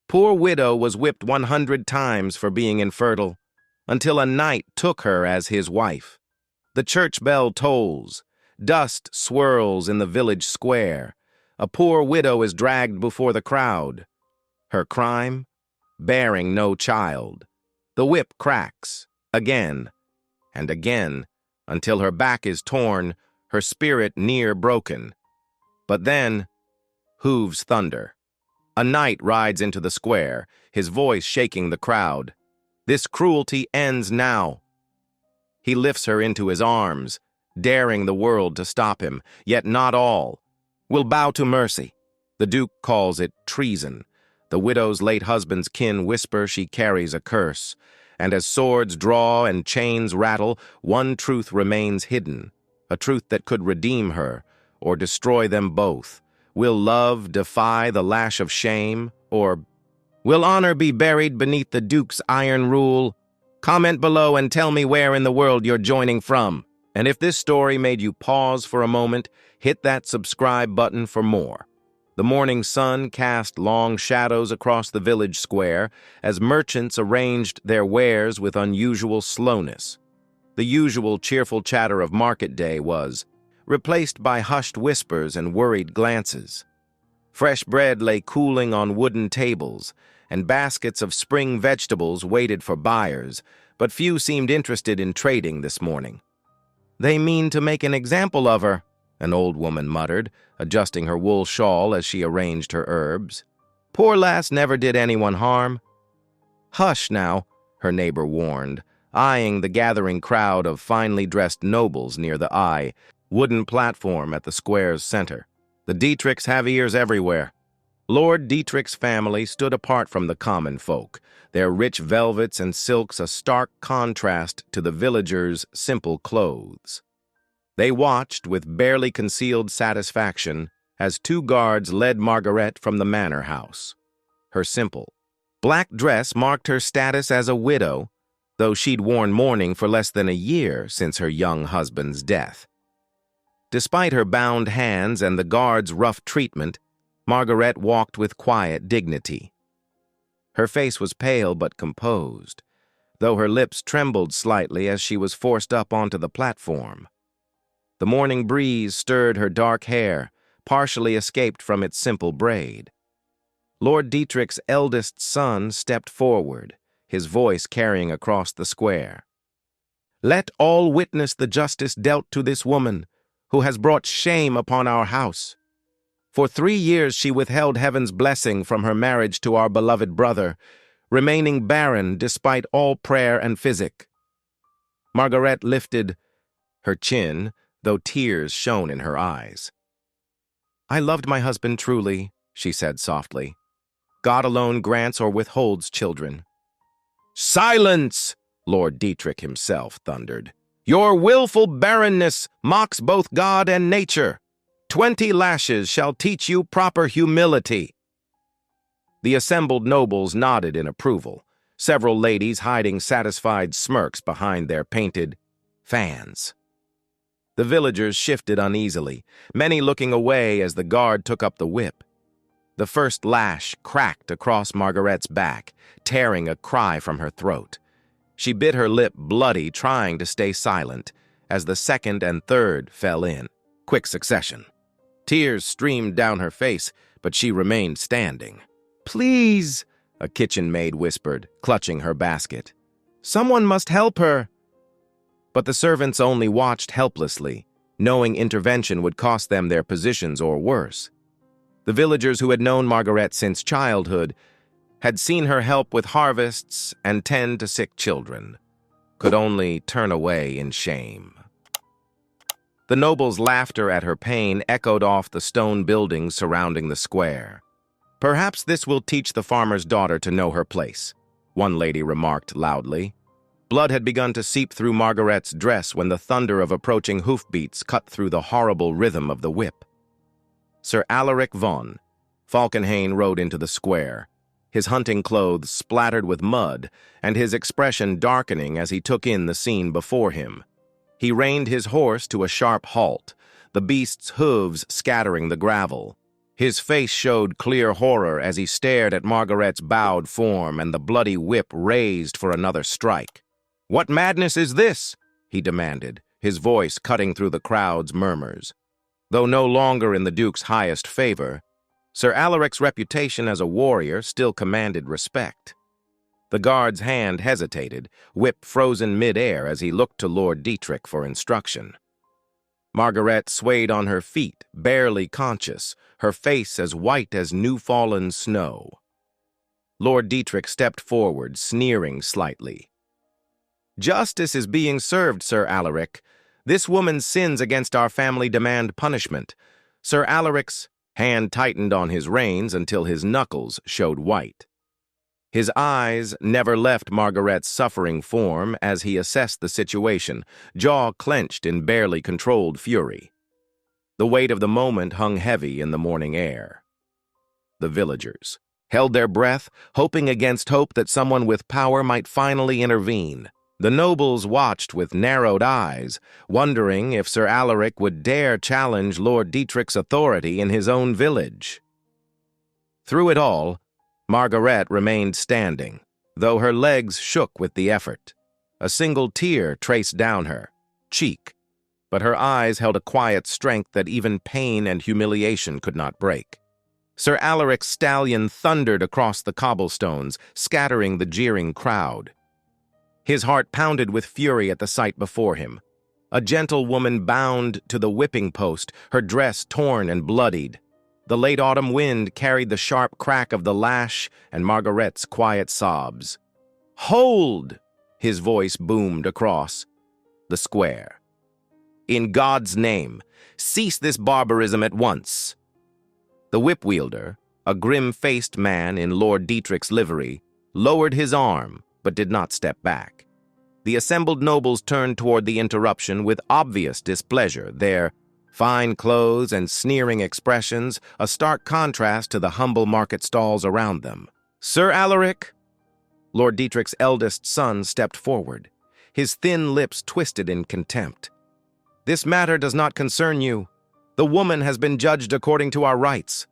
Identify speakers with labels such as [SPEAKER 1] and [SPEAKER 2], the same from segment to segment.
[SPEAKER 1] Poor widow was whipped 100 times for being infertile, until a knight took her as his wife. The church bell tolls. Dust swirls in the village square. A poor widow is dragged before the crowd. Her crime? Bearing no child. The whip cracks, again and again, until her back is torn, her spirit near broken. But then, hooves thunder. A knight rides into the square, his voice shaking the crowd. This cruelty ends now. He lifts her into his arms, daring the world to stop him, yet not all. Will bow to mercy. The Duke calls it treason. The widow's late husband's kin whisper she carries a curse. And as swords draw and chains rattle, one truth remains hidden, a truth that could redeem her or destroy them both. Will love defy the lash of shame, or will honor be buried beneath the Duke's iron rule? Comment below and tell me where in the world you're joining from. And if this story made you pause for a moment, hit that subscribe button for more. The morning sun cast long shadows across the village square as merchants arranged their wares with unusual slowness. The usual cheerful chatter of market day was replaced by hushed whispers and worried glances. Fresh bread lay cooling on wooden tables, and baskets of spring vegetables waited for buyers, but few seemed interested in trading this morning. "They mean to make an example of her," an old woman muttered, adjusting her wool shawl as she arranged her herbs. "Poor lass never did anyone harm." "Hush now," her neighbor warned, eyeing the gathering crowd of finely dressed nobles near the wooden platform at the square's center. "The Dietrichs have ears everywhere." Lord Dietrich's family stood apart from the common folk, their rich velvets and silks a stark contrast to the villagers' simple clothes. They watched with barely concealed satisfaction as two guards led Margaret from the manor house. Her simple black dress marked her status as a widow, though she'd worn mourning for less than a year since her young husband's death. Despite her bound hands and the guards' rough treatment, Margaret walked with quiet dignity. Her face was pale but composed, though her lips trembled slightly as she was forced up onto the platform. The morning breeze stirred her dark hair, partially escaped from its simple braid. Lord Dietrich's eldest son stepped forward, his voice carrying across the square. "Let all witness the justice dealt to this woman, who has brought shame upon our house. For 3 years she withheld heaven's blessing from her marriage to our beloved brother, remaining barren despite all prayer and physic." Margaret lifted her chin, though tears shone in her eyes. "I loved my husband truly," she said softly. "God alone grants or withholds children." "Silence!" Lord Dietrich himself thundered. "Your willful barrenness mocks both God and nature. 20 lashes shall teach you proper humility." The assembled nobles nodded in approval, several ladies hiding satisfied smirks behind their painted fans. The villagers shifted uneasily, many looking away as the guard took up the whip. The first lash cracked across Margaret's back, tearing a cry from her throat. She bit her lip bloody, trying to stay silent, as the second and third fell in quick succession. Tears streamed down her face, but she remained standing. "Please," a kitchen maid whispered, clutching her basket. "Someone must help her." But the servants only watched helplessly, knowing intervention would cost them their positions or worse. The villagers who had known Margaret since childhood had seen her help with harvests and tend to sick children, could only turn away in shame. The nobles' laughter at her pain echoed off the stone buildings surrounding the square. "Perhaps this will teach the farmer's daughter to know her place," one lady remarked loudly. Blood had begun to seep through Margaret's dress when the thunder of approaching hoofbeats cut through the horrible rhythm of the whip. Sir Alaric von Falkenhayn rode into the square, his hunting clothes splattered with mud and his expression darkening as he took in the scene before him. He reined his horse to a sharp halt, the beast's hooves scattering the gravel. His face showed clear horror as he stared at Margaret's bowed form and the bloody whip raised for another strike. "What madness is this?" he demanded, his voice cutting through the crowd's murmurs. Though no longer in the Duke's highest favor, Sir Alaric's reputation as a warrior still commanded respect. The guard's hand hesitated, whip frozen mid-air as he looked to Lord Dietrich for instruction. Margaret swayed on her feet, barely conscious, her face as white as new-fallen snow. Lord Dietrich stepped forward, sneering slightly. "Justice is being served, Sir Alaric. This woman's sins against our family demand punishment." Sir Alaric's hand tightened on his reins until his knuckles showed white. His eyes never left Margaret's suffering form as he assessed the situation, jaw clenched in barely controlled fury. The weight of the moment hung heavy in the morning air. The villagers held their breath, hoping against hope that someone with power might finally intervene. The nobles watched with narrowed eyes, wondering if Sir Alaric would dare challenge Lord Dietrich's authority in his own village. Through it all, Margaret remained standing, though her legs shook with the effort. A single tear traced down her cheek, but her eyes held a quiet strength that even pain and humiliation could not break. Sir Alaric's stallion thundered across the cobblestones, scattering the jeering crowd. His heart pounded with fury at the sight before him. A gentle woman bound to the whipping post, her dress torn and bloodied. The late autumn wind carried the sharp crack of the lash and Margaret's quiet sobs. "Hold!" his voice boomed across the square. "In God's name, cease this barbarism at once." The whip-wielder, a grim-faced man in Lord Dietrich's livery, lowered his arm but did not step back. The assembled nobles turned toward the interruption with obvious displeasure, their fine clothes and sneering expressions a stark contrast to the humble market stalls around them. "Sir Alaric!" Lord Dietrich's eldest son stepped forward, his thin lips twisted in contempt. "This matter does not concern you. The woman has been judged according to our rights."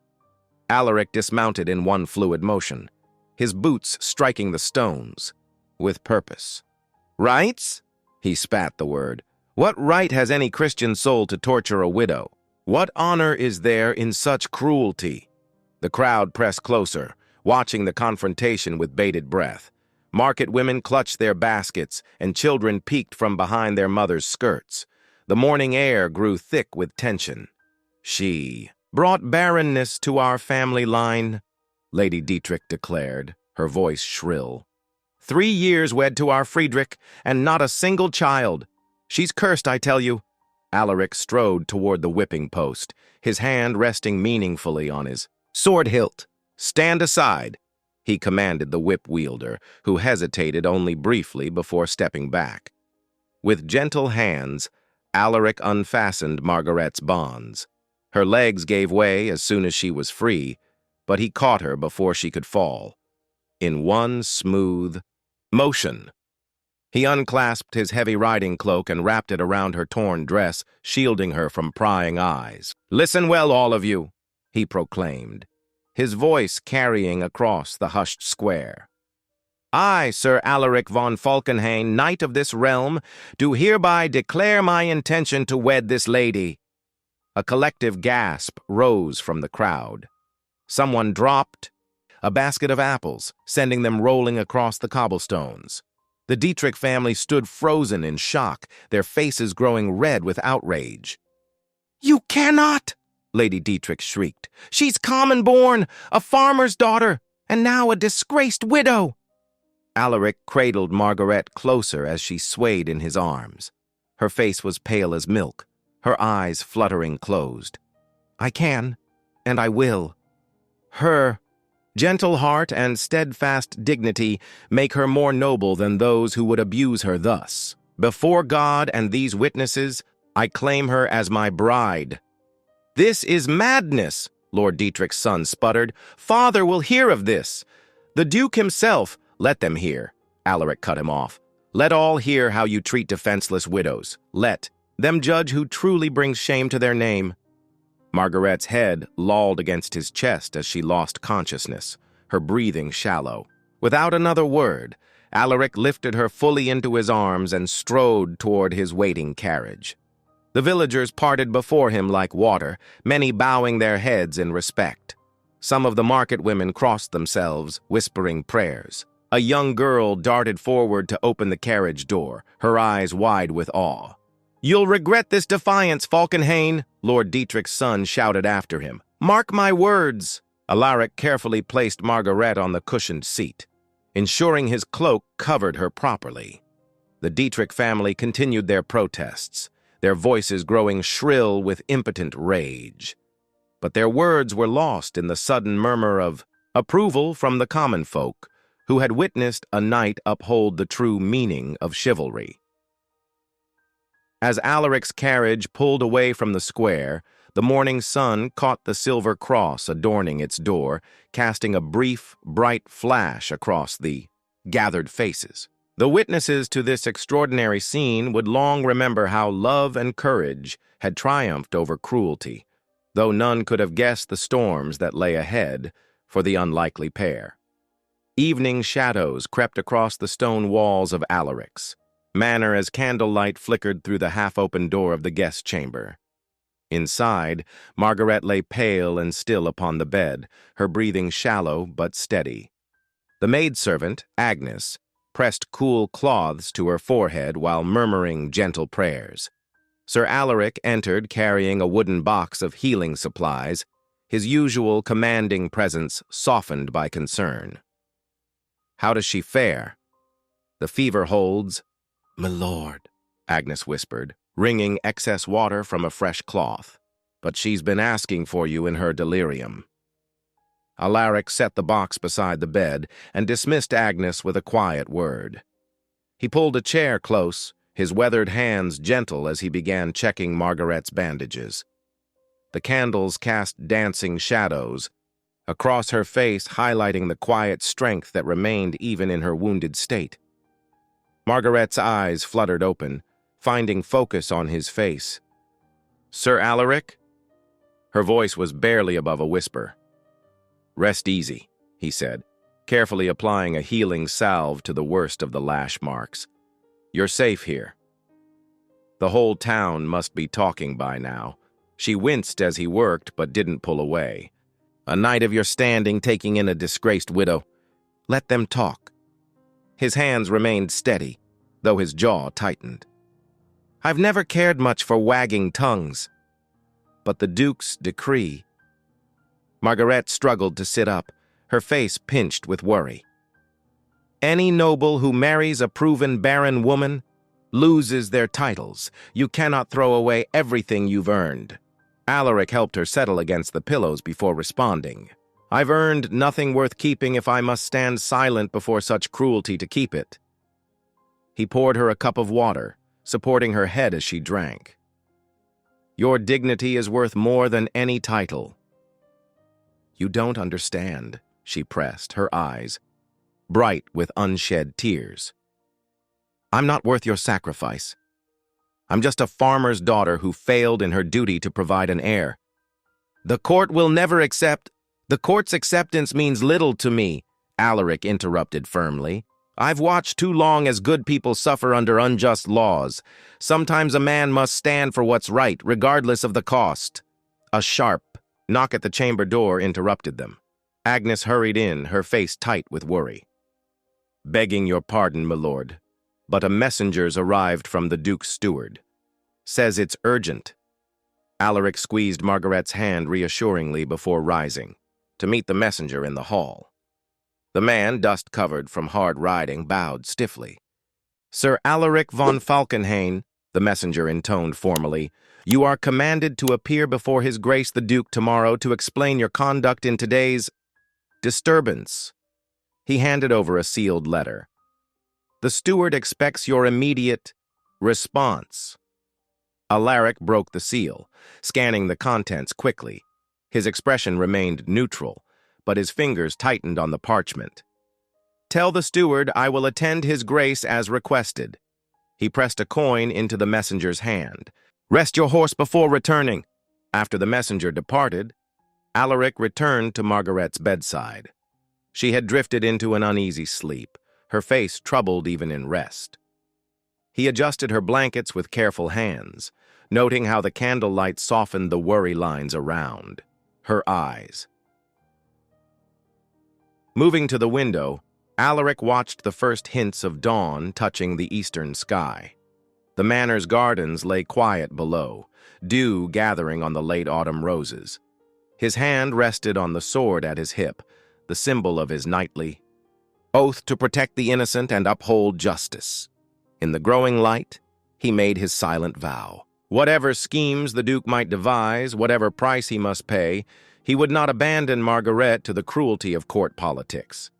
[SPEAKER 1] Alaric dismounted in one fluid motion, his boots striking the stones, with purpose. "Rights?" He spat the word. "What right has any Christian soul to torture a widow? What honor is there in such cruelty?" The crowd pressed closer, watching the confrontation with bated breath. Market women clutched their baskets, and children peeked from behind their mothers' skirts. The morning air grew thick with tension. "She brought barrenness to our family line," Lady Dietrich declared, her voice shrill. 3 years wed to our Friedrich, and not a single child. She's cursed, I tell you." Alaric strode toward the whipping post, his hand resting meaningfully on his sword hilt. "Stand aside," he commanded the whip-wielder, who hesitated only briefly before stepping back. With gentle hands, Alaric unfastened Margaret's bonds. Her legs gave way as soon as she was free, but he caught her before she could fall. In one smooth motion, he unclasped his heavy riding cloak and wrapped it around her torn dress, shielding her from prying eyes. "Listen well, all of you," he proclaimed, his voice carrying across the hushed square. "I, Sir Alaric von Falkenhayn, knight of this realm, do hereby declare my intention to wed this lady." A collective gasp rose from the crowd. Someone dropped a basket of apples, sending them rolling across the cobblestones. The Dietrich family stood frozen in shock, their faces growing red with outrage. "You cannot!" Lady Dietrich shrieked. "She's common-born, a farmer's daughter, and now a disgraced widow." Alaric cradled Margaret closer as she swayed in his arms. Her face was pale as milk, her eyes fluttering closed. "I can, and I will. Her gentle heart and steadfast dignity make her more noble than those who would abuse her thus. Before God and these witnesses, I claim her as my bride." "This is madness," Lord Dietrich's son sputtered. "Father will hear of this. The Duke himself—" "Let them hear," Alaric cut him off. "Let all hear how you treat defenseless widows. Let them judge who truly brings shame to their name." Margaret's head lolled against his chest as she lost consciousness, her breathing shallow. Without another word, Alaric lifted her fully into his arms and strode toward his waiting carriage. The villagers parted before him like water, many bowing their heads in respect. Some of the market women crossed themselves, whispering prayers. A young girl darted forward to open the carriage door, her eyes wide with awe. "You'll regret this defiance, Falkenhayn," Lord Dietrich's son shouted after him. "Mark my words." Alaric carefully placed Margaret on the cushioned seat, ensuring his cloak covered her properly. The Dietrich family continued their protests, their voices growing shrill with impotent rage. But their words were lost in the sudden murmur of approval from the common folk, who had witnessed a knight uphold the true meaning of chivalry. As Alaric's carriage pulled away from the square, the morning sun caught the silver cross adorning its door, casting a brief, bright flash across the gathered faces. The witnesses to this extraordinary scene would long remember how love and courage had triumphed over cruelty, though none could have guessed the storms that lay ahead for the unlikely pair. Evening shadows crept across the stone walls of Alaric's manor as candlelight flickered through the half-open door of the guest chamber. Inside, Margaret lay pale and still upon the bed, her breathing shallow but steady. The maidservant, Agnes, pressed cool cloths to her forehead while murmuring gentle prayers. Sir Alaric entered carrying a wooden box of healing supplies, his usual commanding presence softened by concern. "How does she fare?" "The fever holds." "My lord," Agnes whispered, wringing excess water from a fresh cloth. "But she's been asking for you in her delirium." Alaric set the box beside the bed and dismissed Agnes with a quiet word. He pulled a chair close, his weathered hands gentle as he began checking Margaret's bandages. The candles cast dancing shadows across her face, highlighting the quiet strength that remained even in her wounded state. Margaret's eyes fluttered open, finding focus on his face. "Sir Alaric?" Her voice was barely above a whisper. "Rest easy," he said, carefully applying a healing salve to the worst of the lash marks. "You're safe here." The whole town must be talking by now. She winced as he worked, but didn't pull away. "A night of your standing taking in a disgraced widow. Let them talk." His hands remained steady, though his jaw tightened. "I've never cared much for wagging tongues. But the Duke's decree—" Margaret struggled to sit up, her face pinched with worry. "Any noble who marries a proven barren woman loses their titles. You cannot throw away everything you've earned." Alaric helped her settle against the pillows before responding. "I've earned nothing worth keeping if I must stand silent before such cruelty to keep it." He poured her a cup of water, supporting her head as she drank. "Your dignity is worth more than any title." "You don't understand," she pressed, her eyes bright with unshed tears. "I'm not worth your sacrifice. I'm just a farmer's daughter who failed in her duty to provide an heir. The court will never accept—" "The court's acceptance means little to me," Alaric interrupted firmly. "I've watched too long as good people suffer under unjust laws. Sometimes a man must stand for what's right, regardless of the cost." A sharp knock at the chamber door interrupted them. Agnes hurried in, her face tight with worry. "Begging your pardon, my lord, but a messenger's arrived from the Duke's steward. Says it's urgent." Alaric squeezed Margaret's hand reassuringly before rising, to meet the messenger in the hall. The man, dust-covered from hard riding, bowed stiffly. "Sir Alaric von Falkenhayn," the messenger intoned formally, "you are commanded to appear before His Grace the Duke tomorrow to explain your conduct in today's disturbance." He handed over a sealed letter. "The steward expects your immediate response." Alaric broke the seal, scanning the contents quickly. His expression remained neutral, but his fingers tightened on the parchment. "Tell the steward I will attend His Grace as requested." He pressed a coin into the messenger's hand. "Rest your horse before returning." After the messenger departed, Alaric returned to Margaret's bedside. She had drifted into an uneasy sleep, her face troubled even in rest. He adjusted her blankets with careful hands, noting how the candlelight softened the worry lines around her eyes. Moving to the window, Alaric watched the first hints of dawn touching the eastern sky. The manor's gardens lay quiet below, dew gathering on the late autumn roses. His hand rested on the sword at his hip, the symbol of his knightly oath to protect the innocent and uphold justice. In the growing light, he made his silent vow. Whatever schemes the Duke might devise, whatever price he must pay, he would not abandon Margaret to the cruelty of court politics.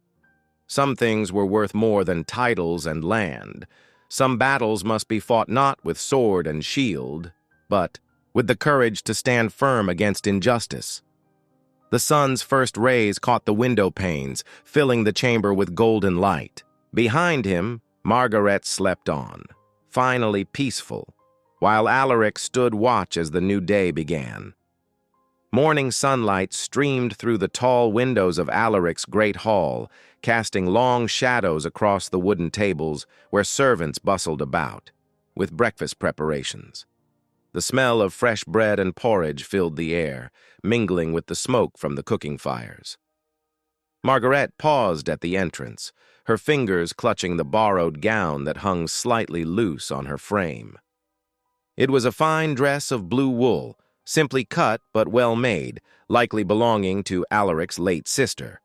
[SPEAKER 1] Some things were worth more than titles and land. Some battles must be fought not with sword and shield, but with the courage to stand firm against injustice. The sun's first rays caught the window panes, filling the chamber with golden light. Behind him, Margaret slept on, finally peaceful, while Alaric stood watch as the new day began. Morning sunlight streamed through the tall windows of Alaric's great hall, casting long shadows across the wooden tables where servants bustled about, with breakfast preparations. The smell of fresh bread and porridge filled the air, mingling with the smoke from the cooking fires. Margaret paused at the entrance, her fingers clutching the borrowed gown that hung slightly loose on her frame. It was a fine dress of blue wool, simply cut but well made, likely belonging to Alaric's late sister.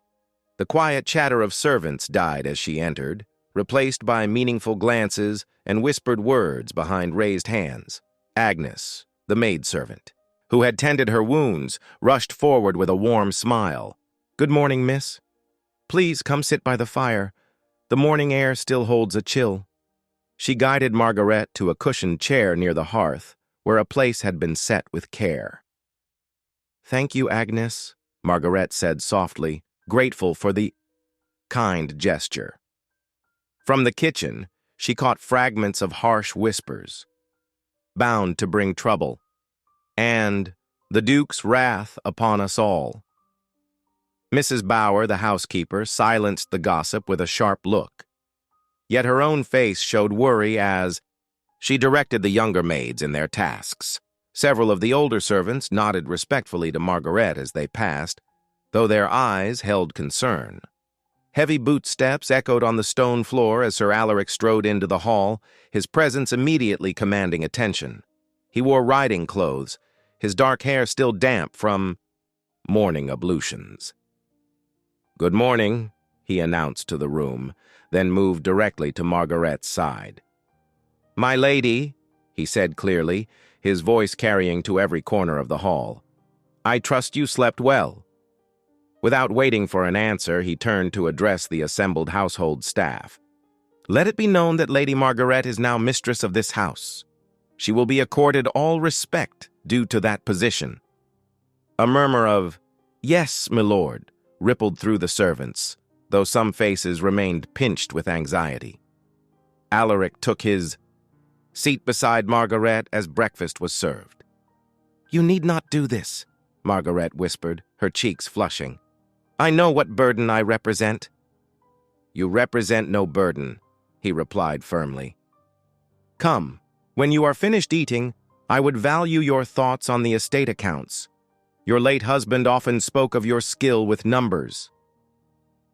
[SPEAKER 1] The quiet chatter of servants died as she entered, replaced by meaningful glances and whispered words behind raised hands. Agnes, the maidservant, who had tended her wounds, rushed forward with a warm smile. "Good morning, miss. Please come sit by the fire. The morning air still holds a chill." She guided Margaret to a cushioned chair near the hearth, where a place had been set with care. "Thank you, Agnes," Margaret said softly, grateful for the kind gesture. From the kitchen, she caught fragments of harsh whispers. "Bound to bring trouble," and "the Duke's wrath upon us all." Mrs. Bower, the housekeeper, silenced the gossip with a sharp look. Yet her own face showed worry as she directed the younger maids in their tasks. Several of the older servants nodded respectfully to Margaret as they passed, though their eyes held concern. Heavy boot steps echoed on the stone floor as Sir Alaric strode into the hall, his presence immediately commanding attention. He wore riding clothes, his dark hair still damp from morning ablutions. "Good morning," he announced to the room, then moved directly to Margaret's side. "My lady," he said clearly, his voice carrying to every corner of the hall, "I trust you slept well." Without waiting for an answer, he turned to address the assembled household staff. "Let it be known that Lady Margaret is now mistress of this house. She will be accorded all respect due to that position." A murmur of, "Yes, milord," rippled through the servants, though some faces remained pinched with anxiety. Alaric took his seat beside Margaret as breakfast was served. "You need not do this," Margaret whispered, her cheeks flushing. "I know what burden I represent." "You represent no burden," he replied firmly. "Come, when you are finished eating, I would value your thoughts on the estate accounts. Your late husband often spoke of your skill with numbers."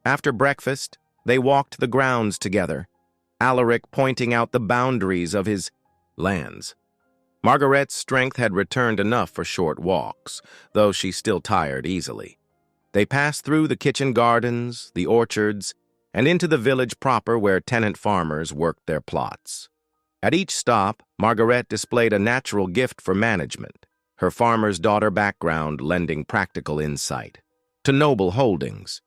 [SPEAKER 1] After breakfast, they walked the grounds together, Alaric pointing out the boundaries of his lands. Margaret's strength had returned enough for short walks, though she still tired easily. They passed through the kitchen gardens, the orchards, and into the village proper where tenant farmers worked their plots. At each stop, Margaret displayed a natural gift for management, her farmer's daughter background lending practical insight to noble holdings.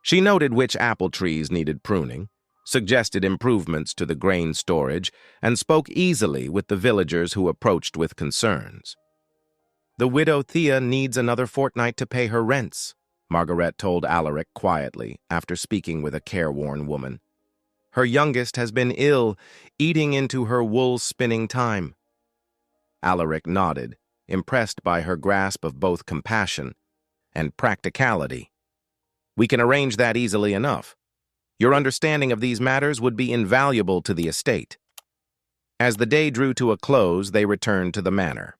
[SPEAKER 1] She noted which apple trees needed pruning, suggested improvements to the grain storage, and spoke easily with the villagers who approached with concerns. "The widow Thea needs another fortnight to pay her rents," Margaret told Alaric quietly after speaking with a careworn woman. "Her youngest has been ill, eating into her wool-spinning time." Alaric nodded, impressed by her grasp of both compassion and practicality. "We can arrange that easily enough. Your understanding of these matters would be invaluable to the estate." As the day drew to a close, they returned to the manor.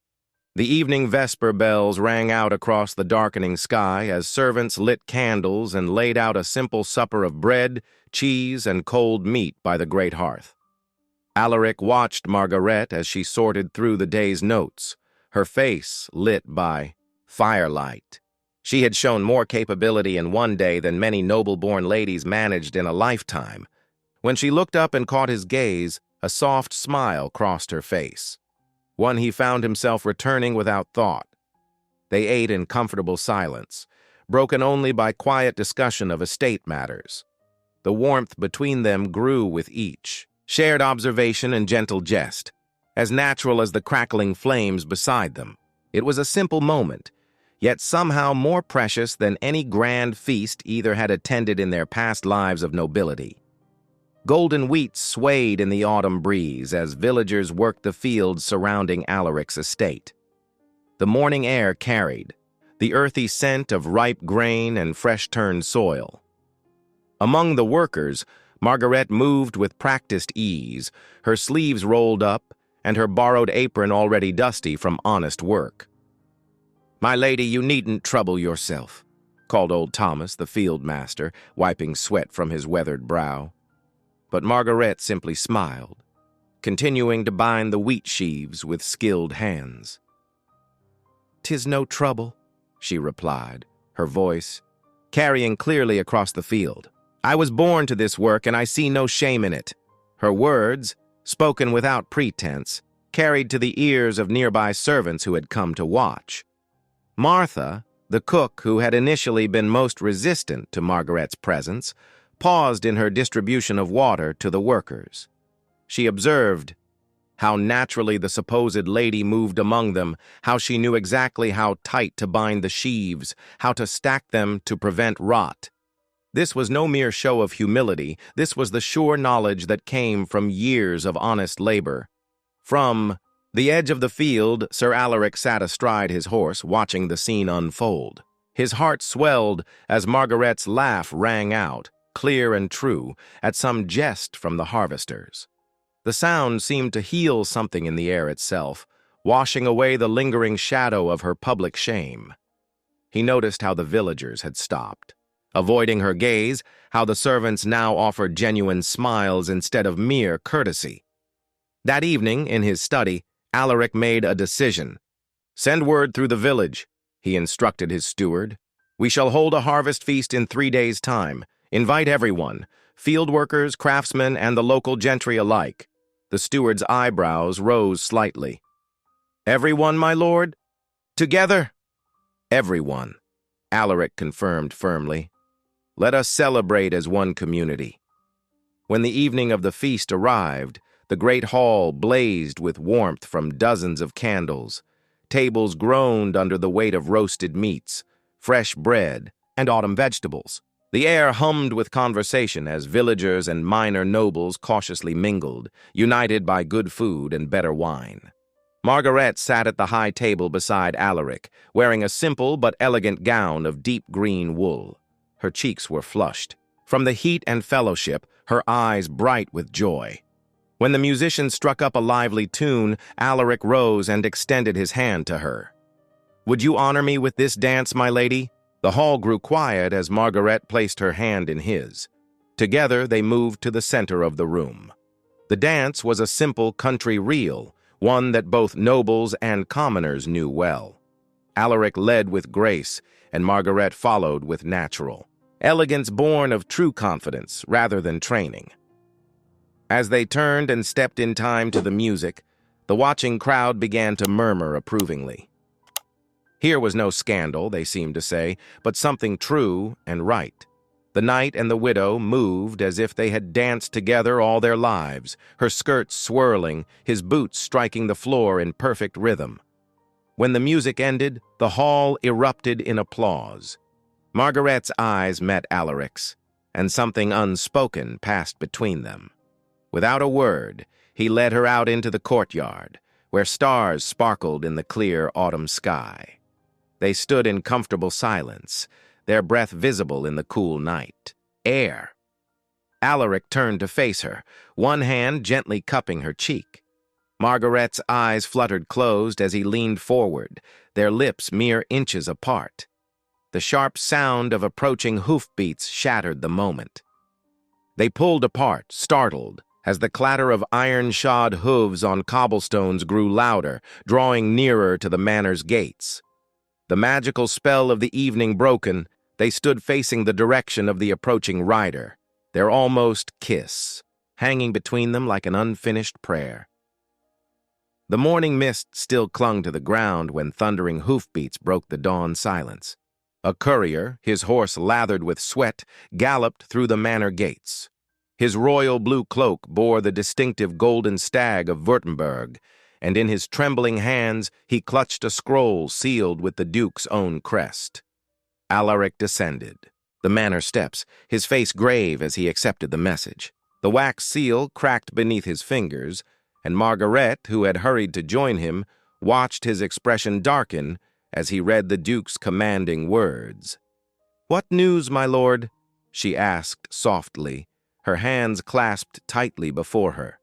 [SPEAKER 1] The evening vesper bells rang out across the darkening sky as servants lit candles and laid out a simple supper of bread, cheese, and cold meat by the great hearth. Alaric watched Margaret as she sorted through the day's notes, her face lit by firelight. She had shown more capability in one day than many noble-born ladies managed in a lifetime. When she looked up and caught his gaze, a soft smile crossed her face, one he found himself returning without thought. They ate in comfortable silence, broken only by quiet discussion of estate matters. The warmth between them grew with each, shared observation and gentle jest, as natural as the crackling flames beside them. It was a simple moment, yet somehow more precious than any grand feast either had attended in their past lives of nobility. Golden wheat swayed in the autumn breeze as villagers worked the fields surrounding Alaric's estate. The morning air carried the earthy scent of ripe grain and fresh-turned soil. Among the workers, Margaret moved with practiced ease, her sleeves rolled up and her borrowed apron already dusty from honest work. "My lady, you needn't trouble yourself," called old Thomas, the field master, wiping sweat from his weathered brow. But Margaret simply smiled, continuing to bind the wheat sheaves with skilled hands. "'Tis no trouble," she replied, her voice carrying clearly across the field. "I was born to this work, and I see no shame in it." Her words, spoken without pretense, carried to the ears of nearby servants who had come to watch. Martha, the cook who had initially been most resistant to Margaret's presence, paused in her distribution of water to the workers. She observed how naturally the supposed lady moved among them, how she knew exactly how tight to bind the sheaves, how to stack them to prevent rot. This was no mere show of humility, this was the sure knowledge that came from years of honest labor. From the edge of the field, Sir Alaric sat astride his horse, watching the scene unfold. His heart swelled as Margaret's laugh rang out, clear and true, at some jest from the harvesters. The sound seemed to heal something in the air itself, washing away the lingering shadow of her public shame. He noticed how the villagers had stopped, avoiding her gaze, how the servants now offered genuine smiles instead of mere courtesy. That evening, in his study, Alaric made a decision. "Send word through the village," he instructed his steward. "We shall hold a harvest feast in 3 days' time. Invite everyone, field workers, craftsmen, and the local gentry alike." The steward's eyebrows rose slightly. "Everyone, my lord?" "Together?" "Everyone," Alaric confirmed firmly. "Let us celebrate as one community." When the evening of the feast arrived, the great hall blazed with warmth from dozens of candles. Tables groaned under the weight of roasted meats, fresh bread, and autumn vegetables. The air hummed with conversation as villagers and minor nobles cautiously mingled, united by good food and better wine. Margaret sat at the high table beside Alaric, wearing a simple but elegant gown of deep green wool. Her cheeks were flushed. From the heat and fellowship, her eyes bright with joy. When the musicians struck up a lively tune, Alaric rose and extended his hand to her. "Would you honor me with this dance, my lady?" The hall grew quiet as Margaret placed her hand in his. Together they moved to the center of the room. The dance was a simple country reel, one that both nobles and commoners knew well. Alaric led with grace, and Margaret followed with natural elegance born of true confidence rather than training. As they turned and stepped in time to the music, the watching crowd began to murmur approvingly. Here was no scandal, they seemed to say, but something true and right. The knight and the widow moved as if they had danced together all their lives, her skirts swirling, his boots striking the floor in perfect rhythm. When the music ended, the hall erupted in applause. Margaret's eyes met Alaric's, and something unspoken passed between them. Without a word, he led her out into the courtyard, where stars sparkled in the clear autumn sky. They stood in comfortable silence, their breath visible in the cool night air. Alaric turned to face her, one hand gently cupping her cheek. Margaret's eyes fluttered closed as he leaned forward, their lips mere inches apart. The sharp sound of approaching hoofbeats shattered the moment. They pulled apart, startled, as the clatter of iron-shod hooves on cobblestones grew louder, drawing nearer to the manor's gates. The magical spell of the evening broken, they stood facing the direction of the approaching rider, their almost kiss, hanging between them like an unfinished prayer. The morning mist still clung to the ground when thundering hoofbeats broke the dawn silence. A courier, his horse lathered with sweat, galloped through the manor gates. His royal blue cloak bore the distinctive golden stag of Württemberg, and in his trembling hands he clutched a scroll sealed with the duke's own crest. Alaric descended the manor steps, his face grave as he accepted the message. The wax seal cracked beneath his fingers, and Margaret, who had hurried to join him, watched his expression darken as he read the duke's commanding words. "What news, my lord?" she asked softly, her hands clasped tightly before her.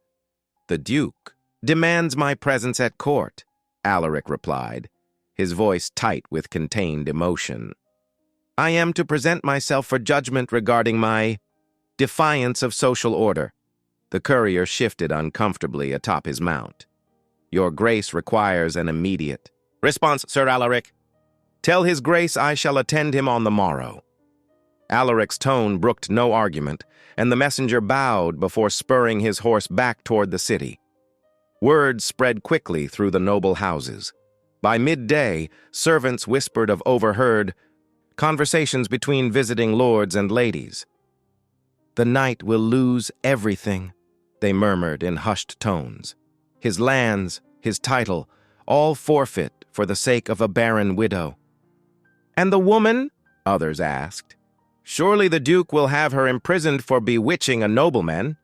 [SPEAKER 1] "The duke demands my presence at court," Alaric replied, his voice tight with contained emotion. "I am to present myself for judgment regarding my defiance of social order." The courier shifted uncomfortably atop his mount. "Your grace requires an immediate response, Sir Alaric. Tell his grace I shall attend him on the morrow." Alaric's tone brooked no argument, and the messenger bowed before spurring his horse back toward the city. Word spread quickly through the noble houses. By midday, servants whispered of overheard conversations between visiting lords and ladies. "The knight will lose everything," they murmured in hushed tones. "His lands, his title, all forfeit for the sake of a barren widow." "And the woman?" others asked. "Surely the duke will have her imprisoned for bewitching a nobleman."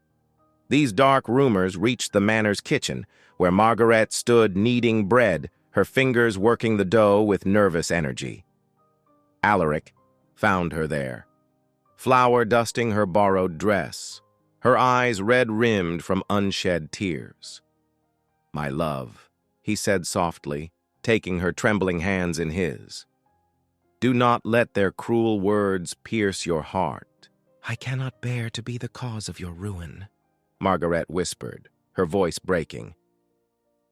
[SPEAKER 1] These dark rumors reached the manor's kitchen, where Margaret stood kneading bread, her fingers working the dough with nervous energy. Alaric found her there, flour-dusting her borrowed dress, her eyes red-rimmed from unshed tears. "My love," he said softly, taking her trembling hands in his. "Do not let their cruel words pierce your heart." "I cannot bear to be the cause of your ruin," Margaret whispered, her voice breaking.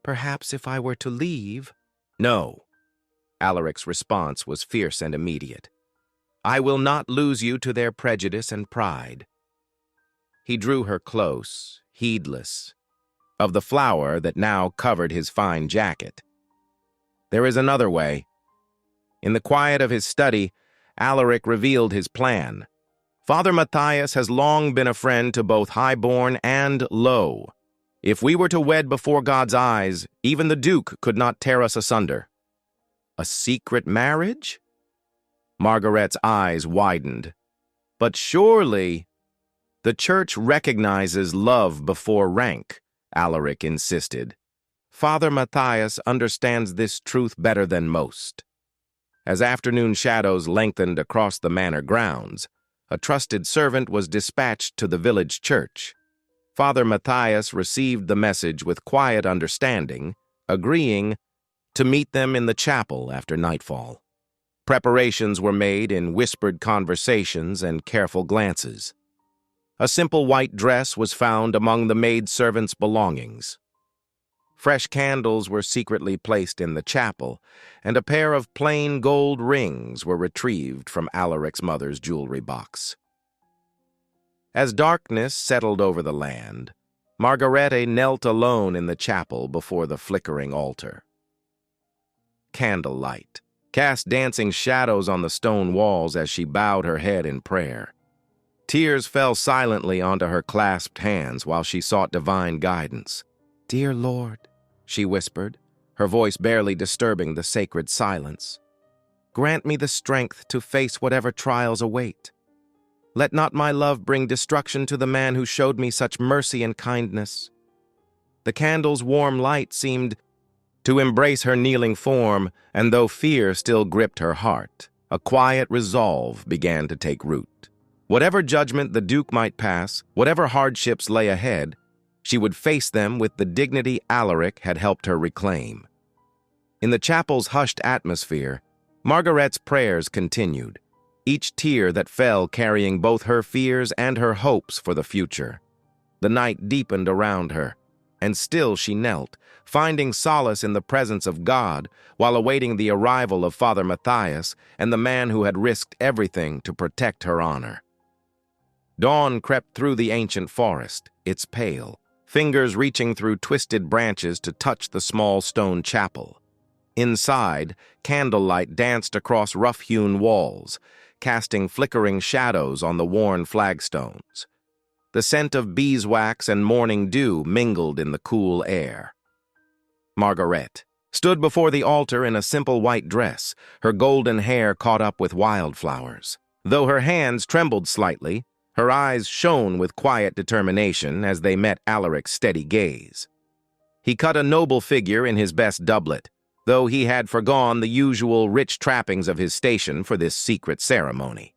[SPEAKER 1] "Perhaps if I were to leave—" "No." Alaric's response was fierce and immediate. "I will not lose you to their prejudice and pride." He drew her close, heedless of the flour that now covered his fine jacket. "There is another way." In the quiet of his study, Alaric revealed his plan. "Father Matthias has long been a friend to both high-born and low. If we were to wed before God's eyes, even the duke could not tear us asunder." "A secret marriage?" Margaret's eyes widened. "But surely—" "The church recognizes love before rank," Alaric insisted. "Father Matthias understands this truth better than most." As afternoon shadows lengthened across the manor grounds, a trusted servant was dispatched to the village church. Father Matthias received the message with quiet understanding, agreeing to meet them in the chapel after nightfall. Preparations were made in whispered conversations and careful glances. A simple white dress was found among the maidservant's belongings. Fresh candles were secretly placed in the chapel, and a pair of plain gold rings were retrieved from Alaric's mother's jewelry box. As darkness settled over the land, Margarete knelt alone in the chapel before the flickering altar. Candlelight cast dancing shadows on the stone walls as she bowed her head in prayer. Tears fell silently onto her clasped hands while she sought divine guidance. "Dear Lord," she whispered, her voice barely disturbing the sacred silence, "grant me the strength to face whatever trials await. Let not my love bring destruction to the man who showed me such mercy and kindness." The candle's warm light seemed to embrace her kneeling form, and though fear still gripped her heart, a quiet resolve began to take root. Whatever judgment the Duke might pass, whatever hardships lay ahead, she would face them with the dignity Alaric had helped her reclaim. In the chapel's hushed atmosphere, Margaret's prayers continued, each tear that fell carrying both her fears and her hopes for the future. The night deepened around her, and still she knelt, finding solace in the presence of God while awaiting the arrival of Father Matthias and the man who had risked everything to protect her honor. Dawn crept through the ancient forest, its pale, fingers reaching through twisted branches to touch the small stone chapel. Inside, candlelight danced across rough-hewn walls, casting flickering shadows on the worn flagstones. The scent of beeswax and morning dew mingled in the cool air. Margaret stood before the altar in a simple white dress, her golden hair caught up with wildflowers. Though her hands trembled slightly, her eyes shone with quiet determination as they met Alaric's steady gaze. He cut a noble figure in his best doublet, though he had forgone the usual rich trappings of his station for this secret ceremony.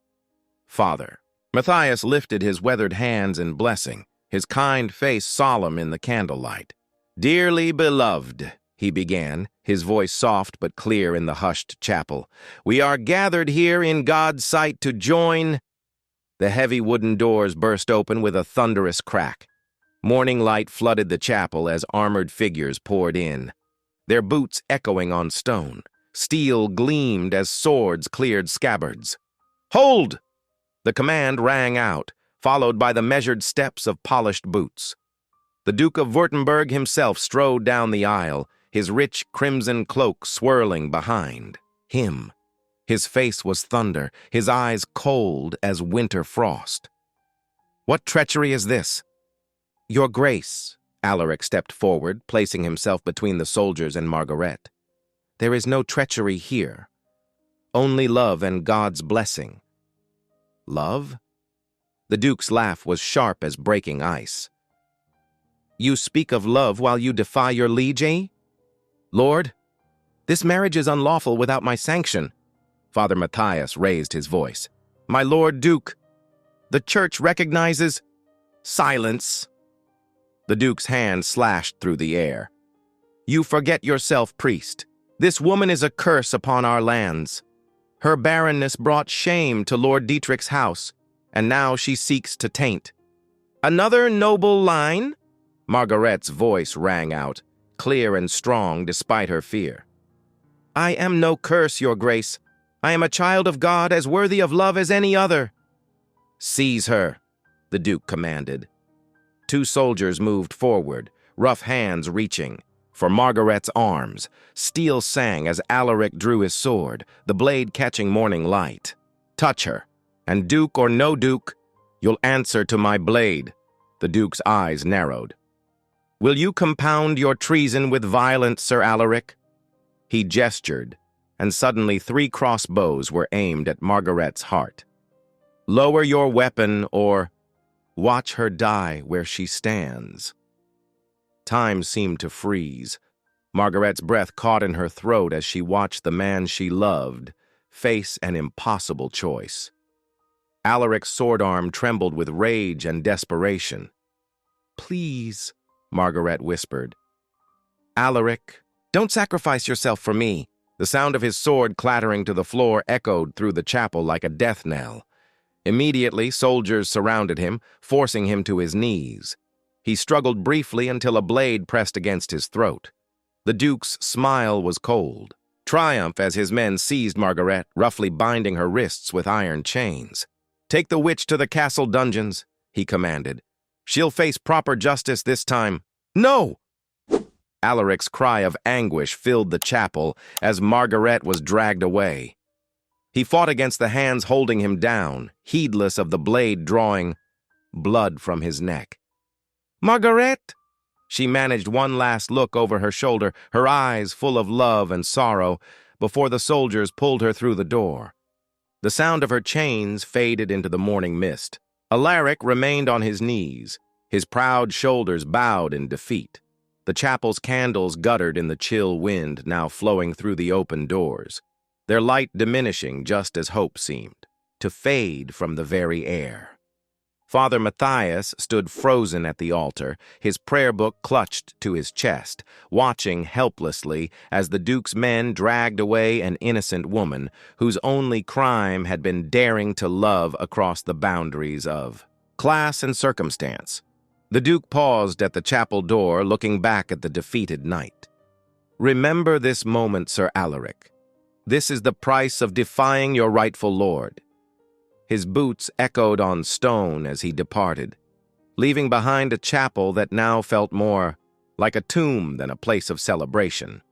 [SPEAKER 1] Father Matthias lifted his weathered hands in blessing, his kind face solemn in the candlelight. "Dearly beloved," he began, his voice soft but clear in the hushed chapel, "we are gathered here in God's sight to join—" The heavy wooden doors burst open with a thunderous crack. Morning light flooded the chapel as armored figures poured in, their boots echoing on stone. Steel gleamed as swords cleared scabbards. "Hold!" The command rang out, followed by the measured steps of polished boots. The Duke of Württemberg himself strode down the aisle, his rich crimson cloak swirling behind him. His face was thunder, his eyes cold as winter frost. "What treachery is this?" "Your Grace," Alaric stepped forward, placing himself between the soldiers and Margaret. "There is no treachery here. Only love and God's blessing." "Love?" The Duke's laugh was sharp as breaking ice. "You speak of love while you defy your liege, eh? Lord, this marriage is unlawful without my sanction." Father Matthias raised his voice. "My Lord Duke, the Church recognizes—" "Silence!" The Duke's hand slashed through the air. "You forget yourself, priest. This woman is a curse upon our lands. Her barrenness brought shame to Lord Dietrich's house, and now she seeks to taint." "Another noble line?" Margaret's voice rang out, clear and strong despite her fear. "I am no curse, Your Grace. I am a child of God as worthy of love as any other." "Seize her," the Duke commanded. Two soldiers moved forward, rough hands reaching for Margaret's arms. Steel sang as Alaric drew his sword, the blade catching morning light. "Touch her, and Duke or no Duke, you'll answer to my blade." The Duke's eyes narrowed. "Will you compound your treason with violence, Sir Alaric?" He gestured, and suddenly 3 crossbows were aimed at Margaret's heart. "Lower your weapon, or watch her die where she stands." Time seemed to freeze. Margaret's breath caught in her throat as she watched the man she loved face an impossible choice. Alaric's sword arm trembled with rage and desperation. "Please," Margaret whispered. "Alaric, don't sacrifice yourself for me." The sound of his sword clattering to the floor echoed through the chapel like a death knell. Immediately, soldiers surrounded him, forcing him to his knees. He struggled briefly until a blade pressed against his throat. The Duke's smile was cold. Triumph as his men seized Margaret, roughly binding her wrists with iron chains. "Take the witch to the castle dungeons," he commanded. "She'll face proper justice this time." "No!" Alaric's cry of anguish filled the chapel as Margaret was dragged away. He fought against the hands holding him down, heedless of the blade drawing blood from his neck. "Margaret!" She managed one last look over her shoulder, her eyes full of love and sorrow, before the soldiers pulled her through the door. The sound of her chains faded into the morning mist. Alaric remained on his knees, his proud shoulders bowed in defeat. The chapel's candles guttered in the chill wind now flowing through the open doors, their light diminishing just as hope seemed to fade from the very air. Father Matthias stood frozen at the altar, his prayer book clutched to his chest, watching helplessly as the Duke's men dragged away an innocent woman whose only crime had been daring to love across the boundaries of class and circumstance. The Duke paused at the chapel door, looking back at the defeated knight. "Remember this moment, Sir Alaric. This is the price of defying your rightful lord." His boots echoed on stone as he departed, leaving behind a chapel that now felt more like a tomb than a place of celebration.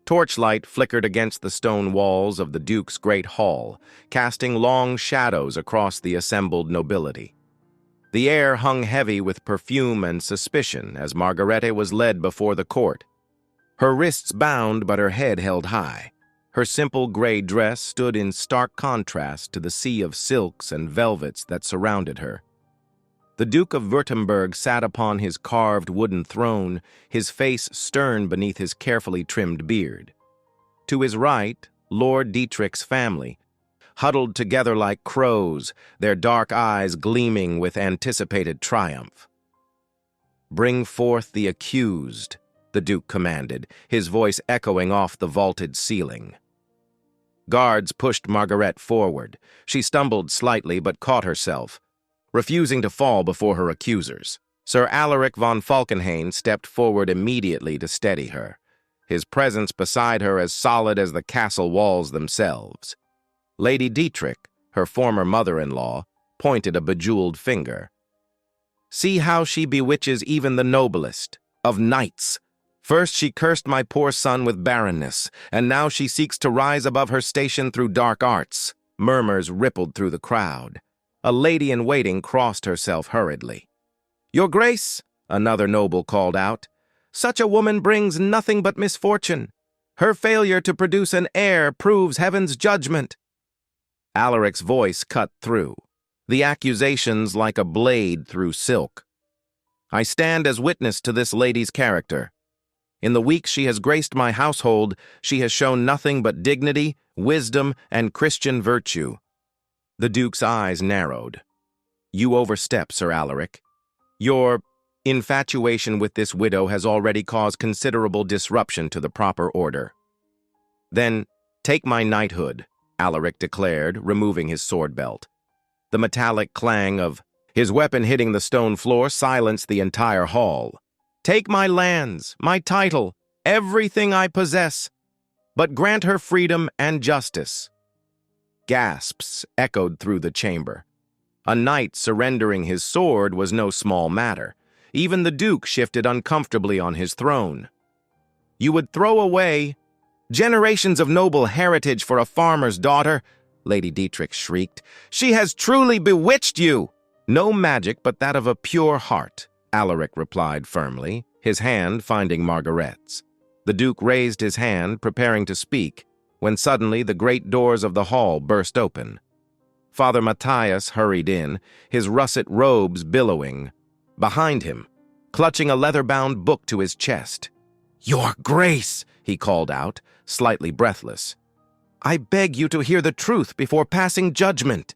[SPEAKER 1] Torchlight flickered against the stone walls of the Duke's great hall, casting long shadows across the assembled nobility. The air hung heavy with perfume and suspicion as Margarete was led before the court. Her wrists bound, but her head held high. Her simple gray dress stood in stark contrast to the sea of silks and velvets that surrounded her. The Duke of Württemberg sat upon his carved wooden throne, his face stern beneath his carefully trimmed beard. To his right, Lord Dietrich's family, huddled together like crows, their dark eyes gleaming with anticipated triumph. "Bring forth the accused," the Duke commanded, his voice echoing off the vaulted ceiling. Guards pushed Margaret forward. She stumbled slightly but caught herself, refusing to fall before her accusers. Sir Alaric von Falkenhayn stepped forward immediately to steady her, his presence beside her as solid as the castle walls themselves. Lady Dietrich, her former mother-in-law, pointed a bejeweled finger. "See how she bewitches even the noblest of knights. First she cursed my poor son with barrenness, and now she seeks to rise above her station through dark arts." Murmurs rippled through the crowd. A lady-in-waiting crossed herself hurriedly. "Your Grace," another noble called out, "such a woman brings nothing but misfortune. Her failure to produce an heir proves heaven's judgment." Alaric's voice cut through, the accusations like a blade through silk. "I stand as witness to this lady's character. In the weeks she has graced my household, she has shown nothing but dignity, wisdom, and Christian virtue." The Duke's eyes narrowed. "You overstep, Sir Alaric. Your infatuation with this widow has already caused considerable disruption to the proper order." "Then take my knighthood," Alaric declared, removing his sword belt. The metallic clang of his weapon hitting the stone floor silenced the entire hall. "Take my lands, my title, everything I possess, but grant her freedom and justice." Gasps echoed through the chamber. A knight surrendering his sword was no small matter. Even the Duke shifted uncomfortably on his throne. "You would throw away generations of noble heritage for a farmer's daughter?" Lady Dietrich shrieked. "She has truly bewitched you!" "No magic but that of a pure heart," Alaric replied firmly, his hand finding Margaret's. The Duke raised his hand, preparing to speak, when suddenly the great doors of the hall burst open. Father Matthias hurried in, his russet robes billowing. Behind him, clutching a leather-bound book to his chest. "Your Grace!" he called out, slightly breathless. "I beg you to hear the truth before passing judgment."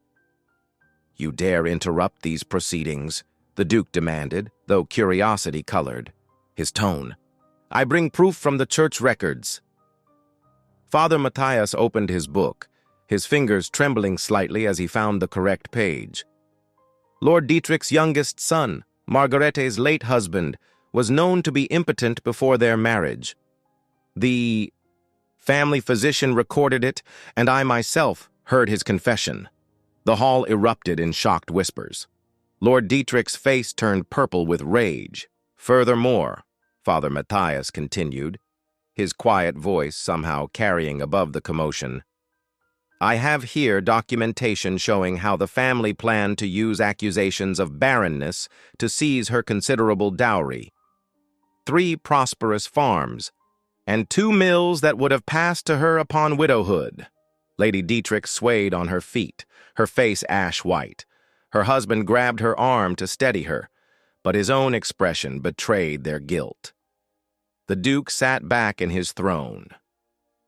[SPEAKER 1] "You dare interrupt these proceedings?" the Duke demanded, though curiosity colored his tone. "I bring proof from the church records." Father Matthias opened his book, his fingers trembling slightly as he found the correct page. Lord Dietrich's youngest son, Margarete's late husband, was known to be impotent before their marriage. The family physician recorded it, and I myself heard his confession. The hall erupted in shocked whispers. Lord Dietrich's face turned purple with rage. "Furthermore," Father Matthias continued, his quiet voice somehow carrying above the commotion, "I have here documentation showing how the family planned to use accusations of barrenness to seize her considerable dowry. 3 prosperous farms, and 2 mills that would have passed to her upon widowhood." Lady Dietrich swayed on her feet, her face ash-white. Her husband grabbed her arm to steady her, but his own expression betrayed their guilt. The Duke sat back in his throne,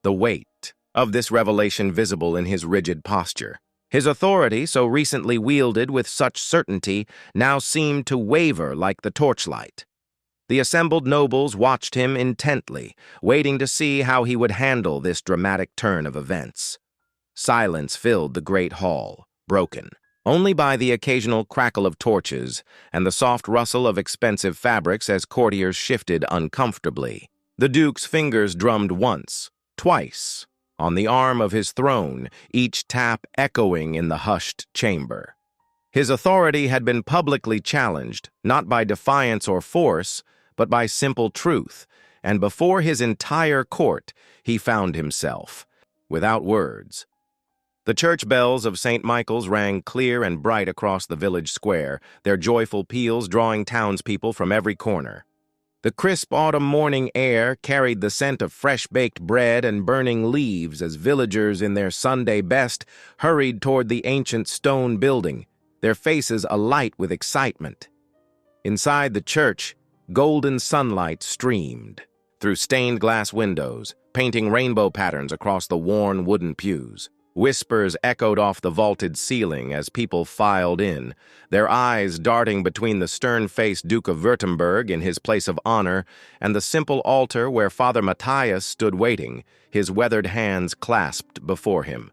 [SPEAKER 1] the weight of this revelation visible in his rigid posture. His authority, so recently wielded with such certainty, now seemed to waver like the torchlight. The assembled nobles watched him intently, waiting to see how he would handle this dramatic turn of events. Silence filled the great hall, broken only by the occasional crackle of torches and the soft rustle of expensive fabrics as courtiers shifted uncomfortably. The Duke's fingers drummed once, twice, on the arm of his throne, each tap echoing in the hushed chamber. His authority had been publicly challenged, not by defiance or force, but by simple truth, and before his entire court he found himself, without words. The church bells of St. Michael's rang clear and bright across the village square, their joyful peals drawing townspeople from every corner. The crisp autumn morning air carried the scent of fresh-baked bread and burning leaves as villagers in their Sunday best hurried toward the ancient stone building, their faces alight with excitement. Inside the church, golden sunlight streamed through stained glass windows, painting rainbow patterns across the worn wooden pews. Whispers echoed off the vaulted ceiling as people filed in, their eyes darting between the stern-faced Duke of Württemberg in his place of honor and the simple altar where Father Matthias stood waiting, his weathered hands clasped before him.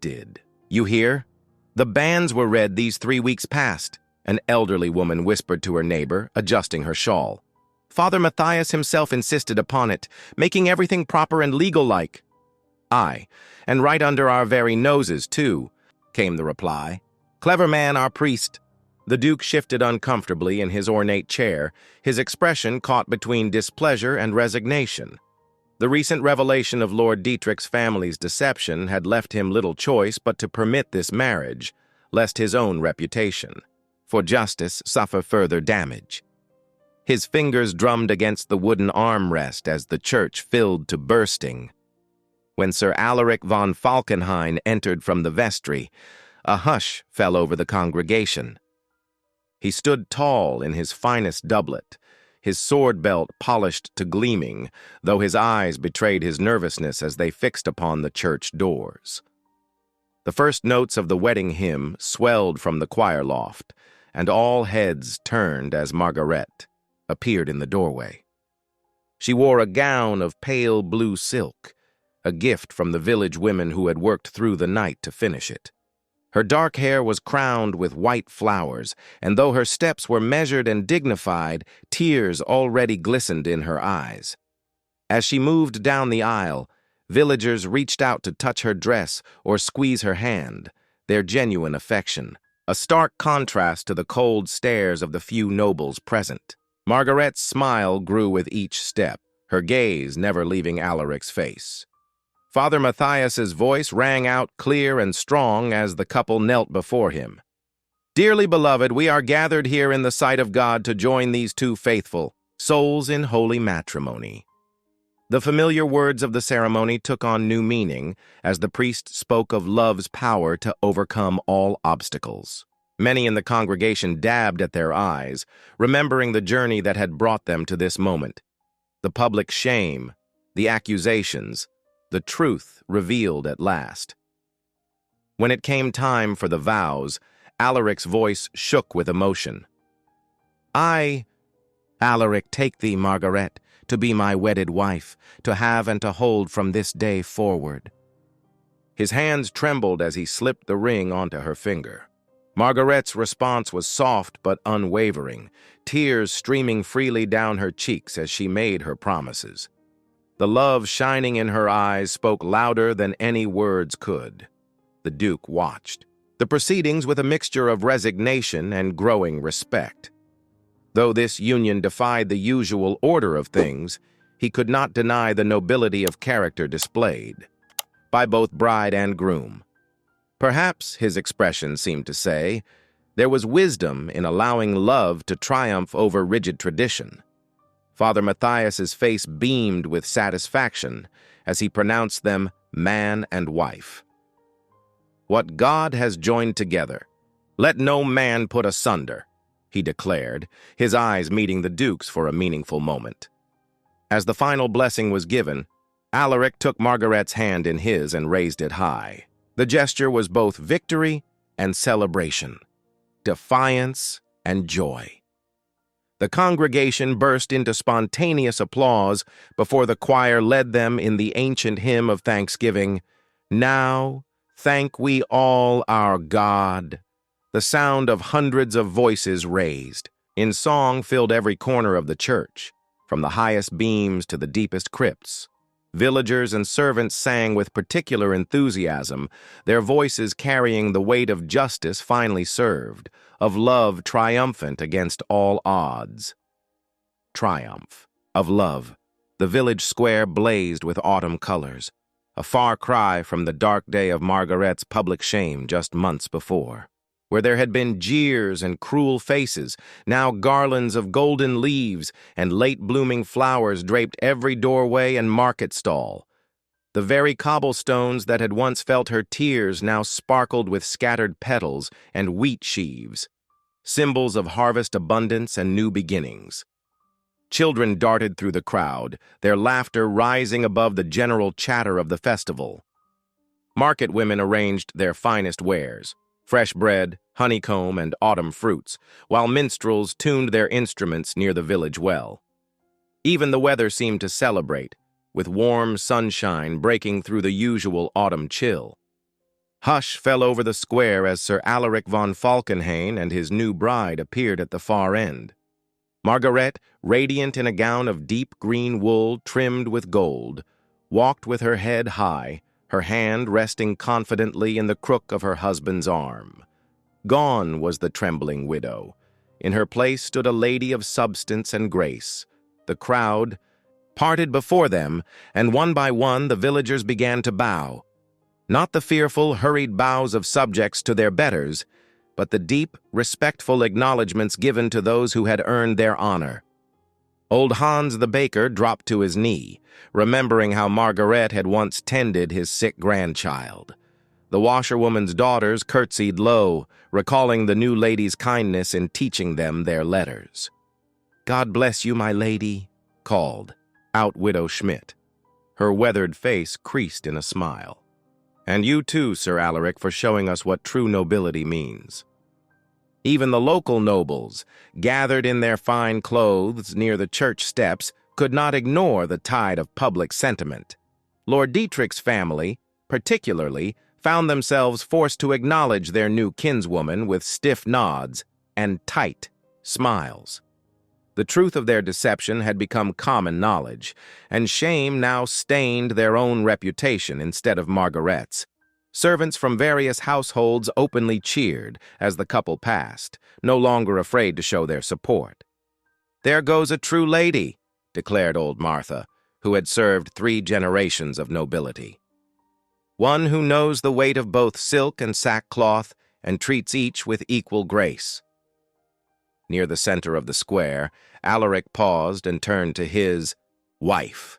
[SPEAKER 1] "Did you hear? The banns were read these 3 weeks past," an elderly woman whispered to her neighbor, adjusting her shawl. "Father Matthias himself insisted upon it, making everything proper and legal-like." "Aye, and right under our very noses, too," came the reply. "Clever man, our priest." The Duke shifted uncomfortably in his ornate chair, his expression caught between displeasure and resignation. The recent revelation of Lord Dietrich's family's deception had left him little choice but to permit this marriage, lest his own reputation, for justice, suffer further damage. His fingers drummed against the wooden armrest as the church filled to bursting. When Sir Alaric von Falkenhayn entered from the vestry, a hush fell over the congregation. He stood tall in his finest doublet, his sword belt polished to gleaming, though his eyes betrayed his nervousness as they fixed upon the church doors. The first notes of the wedding hymn swelled from the choir loft, and all heads turned as Margaret appeared in the doorway. She wore a gown of pale blue silk, a gift from the village women who had worked through the night to finish it. Her dark hair was crowned with white flowers, and though her steps were measured and dignified, tears already glistened in her eyes. As she moved down the aisle, villagers reached out to touch her dress or squeeze her hand, their genuine affection, a stark contrast to the cold stares of the few nobles present. Margaret's smile grew with each step, her gaze never leaving Alaric's face. Father Matthias's voice rang out clear and strong as the couple knelt before him. "Dearly beloved, we are gathered here in the sight of God to join these two faithful souls in holy matrimony." The familiar words of the ceremony took on new meaning as the priest spoke of love's power to overcome all obstacles. Many in the congregation dabbed at their eyes, remembering the journey that had brought them to this moment. The public shame, the accusations, the truth revealed at last. When it came time for the vows, Alaric's voice shook with emotion. "I, Alaric, take thee, Margaret, to be my wedded wife, to have and to hold from this day forward." His hands trembled as he slipped the ring onto her finger. Margaret's response was soft but unwavering, tears streaming freely down her cheeks as she made her promises. The love shining in her eyes spoke louder than any words could. The Duke watched the proceedings with a mixture of resignation and growing respect. Though this union defied the usual order of things, he could not deny the nobility of character displayed by both bride and groom. Perhaps, his expression seemed to say, there was wisdom in allowing love to triumph over rigid tradition. Father Matthias's face beamed with satisfaction as he pronounced them man and wife. "What God has joined together, let no man put asunder," he declared, his eyes meeting the Duke's for a meaningful moment. As the final blessing was given, Alaric took Margaret's hand in his and raised it high. The gesture was both victory and celebration, defiance and joy. The congregation burst into spontaneous applause before the choir led them in the ancient hymn of thanksgiving, "Now thank we all our God." The sound of hundreds of voices raised. In song filled every corner of the church, from the highest beams to the deepest crypts. Villagers and servants sang with particular enthusiasm, their voices carrying the weight of justice finally served, of love triumphant against all odds. Triumph of love. The village square blazed with autumn colors, a far cry from the dark day of Margaret's public shame just months before. Where there had been jeers and cruel faces, now garlands of golden leaves and late-blooming flowers draped every doorway and market stall. The very cobblestones that had once felt her tears now sparkled with scattered petals and wheat sheaves, symbols of harvest abundance and new beginnings. Children darted through the crowd, their laughter rising above the general chatter of the festival. Market women arranged their finest wares, fresh bread, honeycomb, and autumn fruits, while minstrels tuned their instruments near the village well. Even the weather seemed to celebrate, with warm sunshine breaking through the usual autumn chill. Hush fell over the square as Sir Alaric von Falkenhayn and his new bride appeared at the far end. Margaret, radiant in a gown of deep green wool trimmed with gold, walked with her head high, her hand resting confidently in the crook of her husband's arm. Gone was the trembling widow. In her place stood a lady of substance and grace. The crowd parted before them, and one by one the villagers began to bow. Not the fearful, hurried bows of subjects to their betters, but the deep, respectful acknowledgments given to those who had earned their honor. Old Hans the baker dropped to his knee, remembering how Margaret had once tended his sick grandchild. The washerwoman's daughters curtsied low, recalling the new lady's kindness in teaching them their letters. "God bless you, my lady," called out Widow Schmidt. Her weathered face creased in a smile. "And you too, Sir Alaric, for showing us what true nobility means." Even the local nobles, gathered in their fine clothes near the church steps, could not ignore the tide of public sentiment. Lord Dietrich's family, particularly, found themselves forced to acknowledge their new kinswoman with stiff nods and tight smiles. The truth of their deception had become common knowledge, and shame now stained their own reputation instead of Margaret's. Servants from various households openly cheered as the couple passed, no longer afraid to show their support. "There goes a true lady," declared old Martha, who had served 3 generations of nobility. "One who knows the weight of both silk and sackcloth and treats each with equal grace." Near the center of the square, Alaric paused and turned to his wife.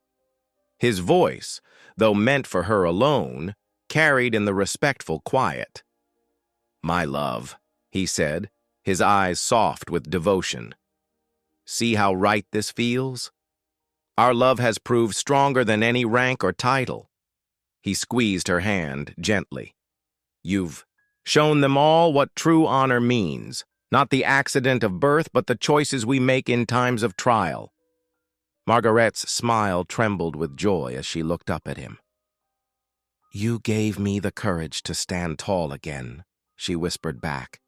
[SPEAKER 1] His voice, though meant for her alone, carried in the respectful quiet. "My love," he said, his eyes soft with devotion. "See how right this feels? Our love has proved stronger than any rank or title." He squeezed her hand gently. "You've shown them all what true honor means, not the accident of birth, but the choices we make in times of trial." Margaret's smile trembled with joy as she looked up at him. "You gave me the courage to stand tall again," she whispered back.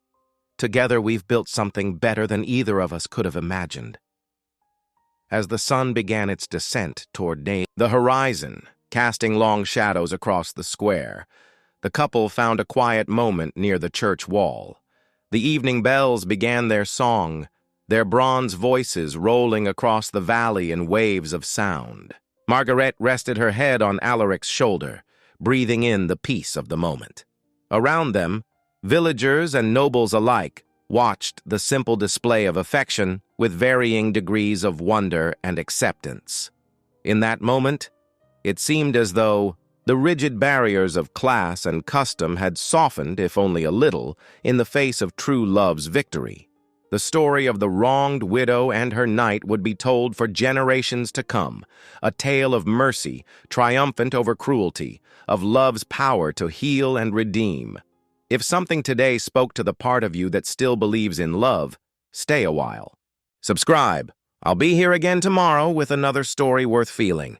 [SPEAKER 1] "Together we've built something better than either of us could have imagined." As the sun began its descent toward the horizon, casting long shadows across the square, the couple found a quiet moment near the church wall. The evening bells began their song, their bronze voices rolling across the valley in waves of sound. Margaret rested her head on Alaric's shoulder, breathing in the peace of the moment. Around them, villagers and nobles alike watched the simple display of affection with varying degrees of wonder and acceptance. In that moment, it seemed as though the rigid barriers of class and custom had softened, if only a little, in the face of true love's victory. The story of the wronged widow and her knight would be told for generations to come, a tale of mercy, triumphant over cruelty, of love's power to heal and redeem. If something today spoke to the part of you that still believes in love, stay a while. Subscribe. I'll be here again tomorrow with another story worth feeling.